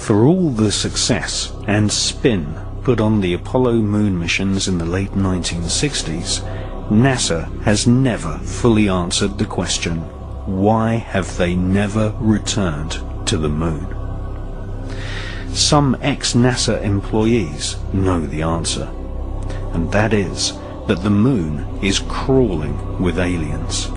For all the success and spin put on the Apollo moon missions in the late 1960s, NASA has never fully answered the question, why have they never returned to the moon? Some ex-NASA employees know the answer, and that is that the moon is crawling with aliens.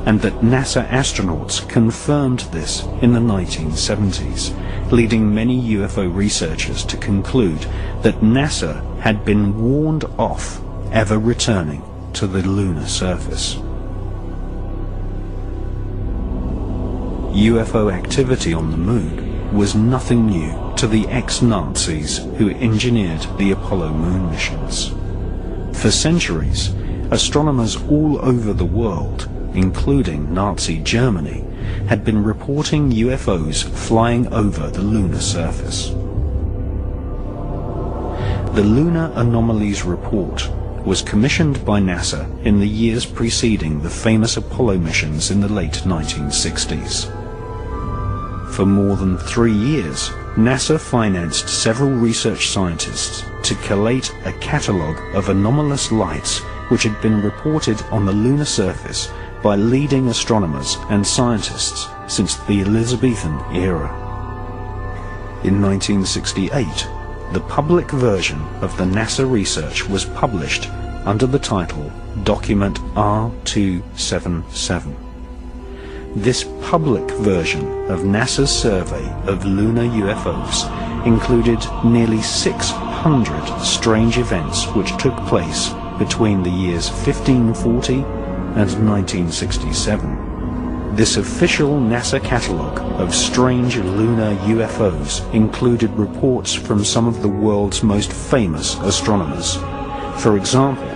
And that NASA astronauts confirmed this in the 1970s, leading many UFO researchers to conclude that NASA had been warned off ever returning to the lunar surface. UFO activity on the moon was nothing new to the ex-Nazis who engineered the Apollo moon missions. For centuries, astronomers all over the world, including Nazi Germany, had been reporting UFOs flying over the lunar surface. The Lunar Anomalies Report was commissioned by NASA in the years preceding the famous Apollo missions in the late 1960s. For more than 3 years, NASA financed several research scientists to collate a catalogue of anomalous lights which had been reported on the lunar surface by leading astronomers and scientists since the Elizabethan era. In 1968, the public version of the NASA research was published under the title Document R277. This public version of NASA's survey of lunar UFOs included nearly 600 strange events which took place between the years 1540 and 1967. This official NASA catalogue of strange lunar UFOs included reports from some of the world's most famous astronomers. For example,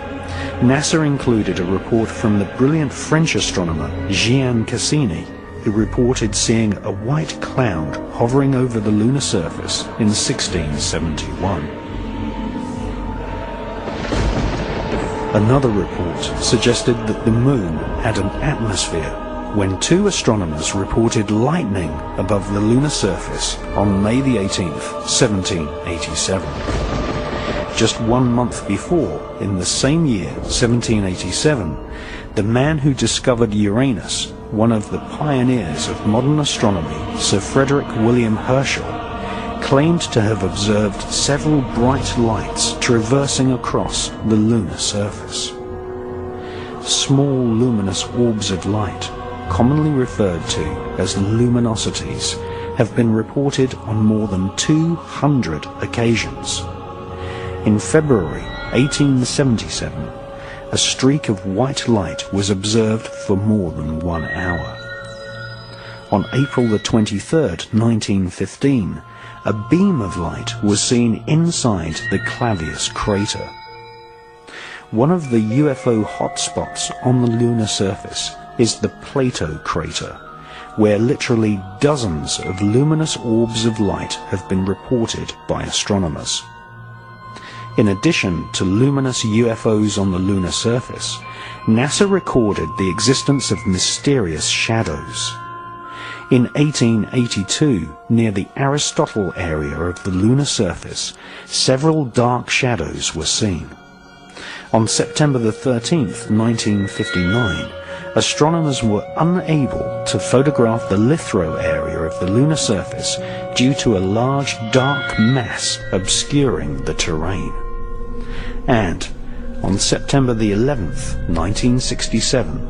NASA included a report from the brilliant French astronomer Gian Cassini, who reported seeing a white cloud hovering over the lunar surface in 1671. Another report suggested that the moon had an atmosphere when 2 astronomers reported lightning above the lunar surface on May the 18th, 1787. Just 1 month before, in the same year, 1787, the man who discovered Uranus, one of the pioneers of modern astronomy, Sir Frederick William Herschel, claimed to have observed several bright lights traversing across the lunar surface. Small luminous orbs of light, commonly referred to as luminosities, have been reported on more than 200 occasions. In February 1877, a streak of white light was observed for more than 1 hour. On April the 23rd, 1915, a beam of light was seen inside the Clavius crater. One of the UFO hotspots on the lunar surface is the Plato crater, where literally dozens of luminous orbs of light have been reported by astronomers. In addition to luminous UFOs on the lunar surface, NASA recorded the existence of mysterious shadows. In 1882, near the Aristotle area of the lunar surface, several dark shadows were seen. On September the 13th, 1959, astronomers were unable to photograph the lithosphere area of the lunar surface due to a large dark mass obscuring the terrain. And on September the 11th, 1967,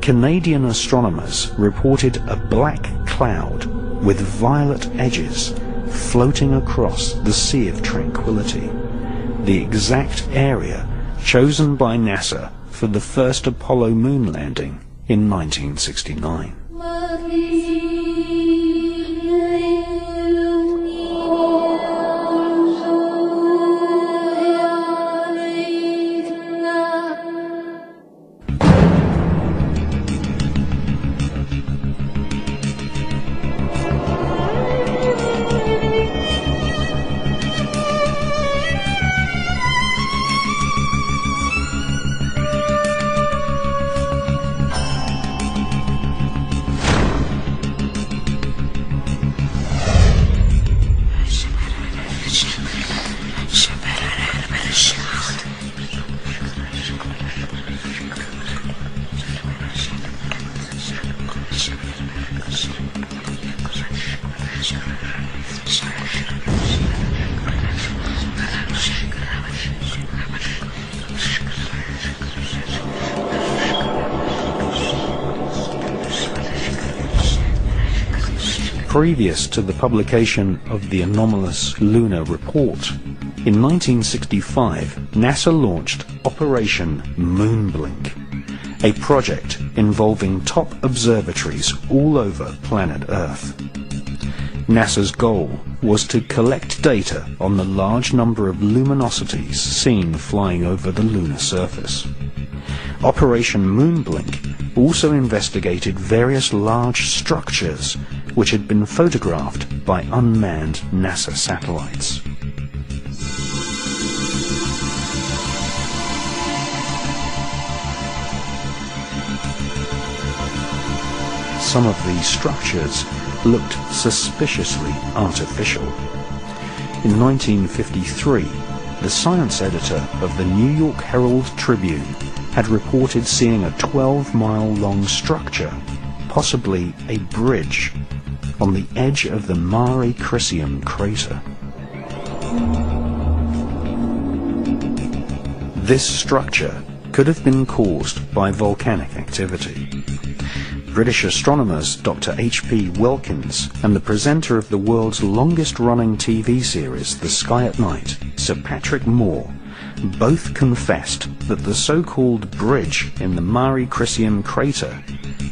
Canadian astronomers reported a black cloud with violet edges floating across the Sea of Tranquility, the exact area chosen by NASA for the first Apollo moon landing in 1969. Previous to the publication of the anomalous lunar report, in 1965, NASA launched Operation Moonblink, a project involving top observatories all over planet Earth. NASA's goal was to collect data on the large number of luminosities seen flying over the lunar surface. Operation Moonblink also investigated various large structures which had been photographed by unmanned NASA satellites. Some of these structures looked suspiciously artificial. In 1953, the science editor of the New York Herald Tribune had reported seeing a 12-mile-long structure, possibly a bridge, on the edge of the Mare Crisium crater. This structure could have been caused by volcanic activity. British astronomers Dr. H.P. Wilkins and the presenter of the world's longest-running TV series, The Sky at Night, Sir Patrick Moore, both confessed that the so-called bridge in the Mare Crisium crater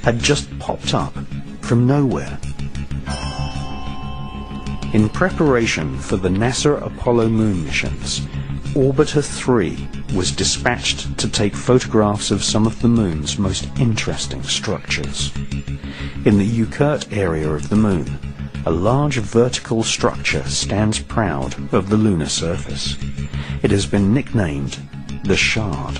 had just popped up from nowhere. In preparation for the NASA Apollo moon missions, Orbiter 3 was dispatched to take photographs of some of the moon's most interesting structures. In the Ukurt area of the moon, a large vertical structure stands proud of the lunar surface. It has been nicknamed the Shard.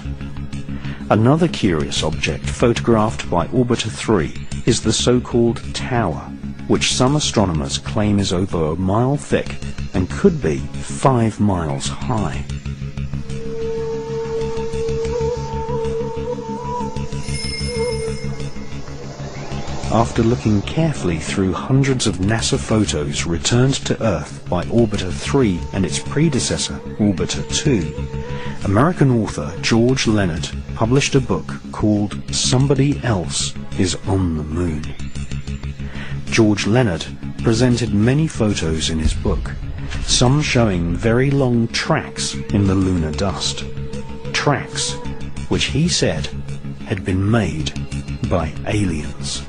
Another curious object photographed by Orbiter 3 is the so-called Tower, which some astronomers claim is over a mile thick and could be 5 miles high. After looking carefully through hundreds of NASA photos returned to Earth by Orbiter 3 and its predecessor, Orbiter 2, American author George Leonard published a book called Somebody Else is on the Moon. George Leonard presented many photos in his book, some showing very long tracks in the lunar dust, tracks which he said had been made by aliens.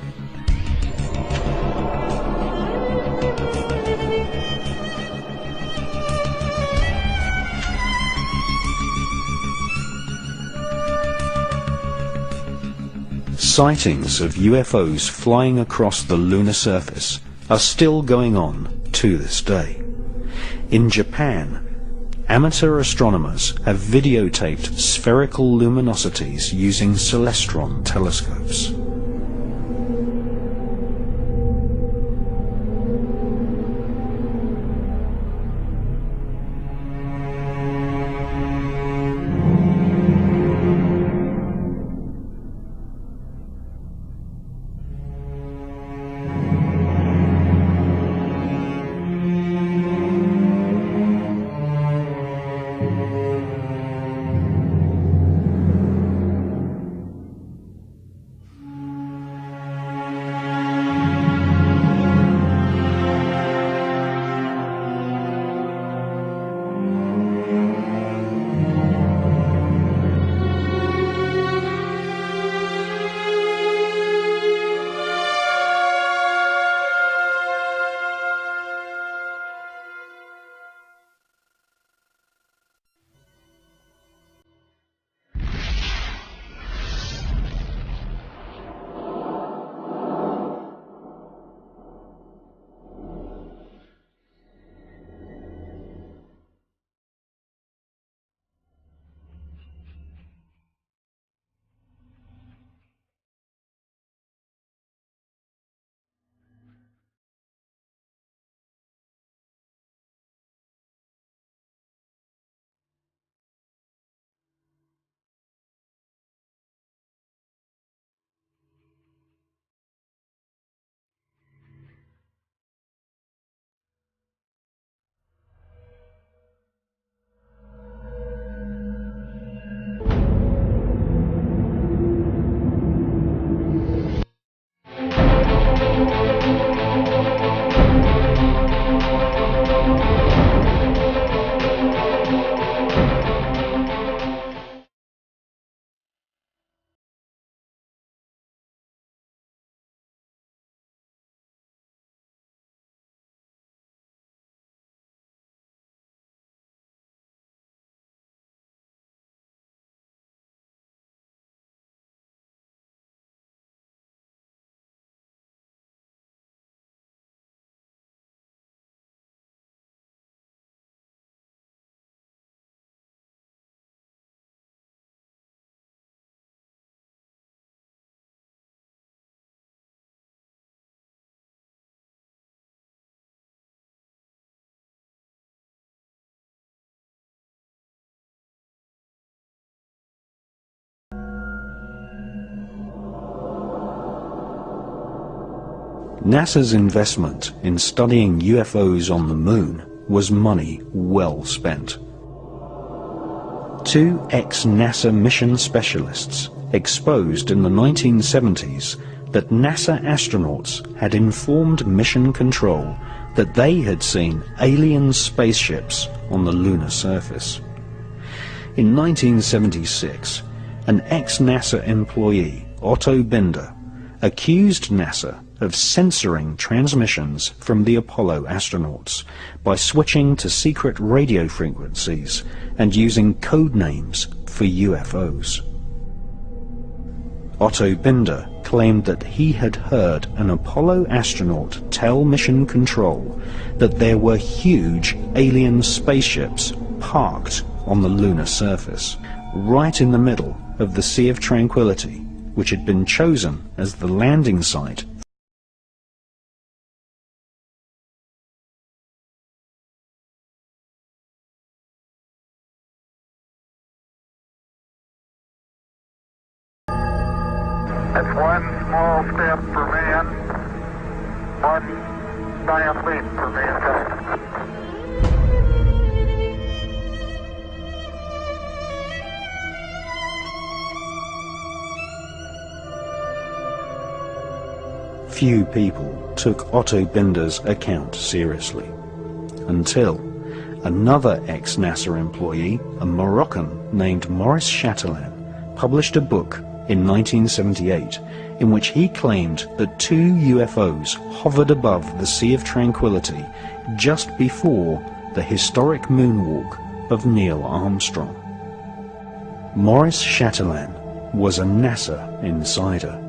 Sightings of UFOs flying across the lunar surface are still going on to this day. In Japan, amateur astronomers have videotaped spherical luminosities using celestron telescopes. NASA's investment in studying UFOs on the Moon was money well spent. Two ex-NASA mission specialists exposed in the 1970s that NASA astronauts had informed mission control that they had seen alien spaceships on the lunar surface. In 1976, an ex-NASA employee, Otto Binder, accused NASA of censoring transmissions from the Apollo astronauts by switching to secret radio frequencies and using code names for UFOs. Otto Binder claimed that he had heard an Apollo astronaut tell Mission Control that there were huge alien spaceships parked on the lunar surface, right in the middle of the Sea of Tranquility, which had been chosen as the landing site. That's one small step for man, one giant leap for mankind. Few people took Otto Binder's account seriously, until another ex-NASA employee, a Moroccan named Maurice Chatelain, published a book in 1978 in which he claimed that two UFOs hovered above the Sea of Tranquility just before the historic moonwalk of Neil Armstrong. Maurice Chatelain was a NASA insider.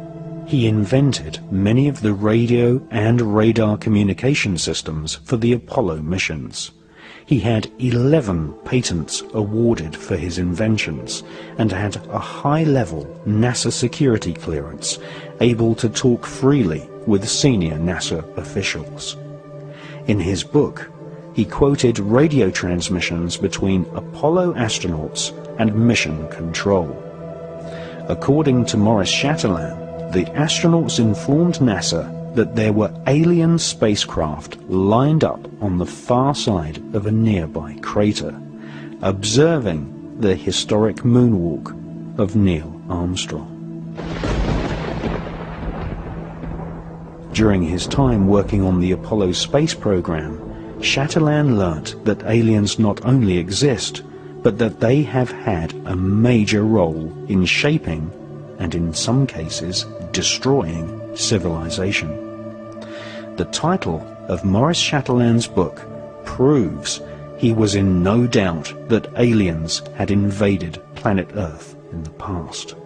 He invented many of the radio and radar communication systems for the Apollo missions. He had 11 patents awarded for his inventions and had a high-level NASA security clearance, able to talk freely with senior NASA officials. In his book, he quoted radio transmissions between Apollo astronauts and Mission Control. According to Maurice Chatelain, the astronauts informed NASA that there were alien spacecraft lined up on the far side of a nearby crater, observing the historic moonwalk of Neil Armstrong. During his time working on the Apollo space program, Chatelain learnt that aliens not only exist, but that they have had a major role in shaping, and in some cases destroying, civilization. The title of Maurice Chatelain's book proves he was in no doubt that aliens had invaded planet Earth in the past.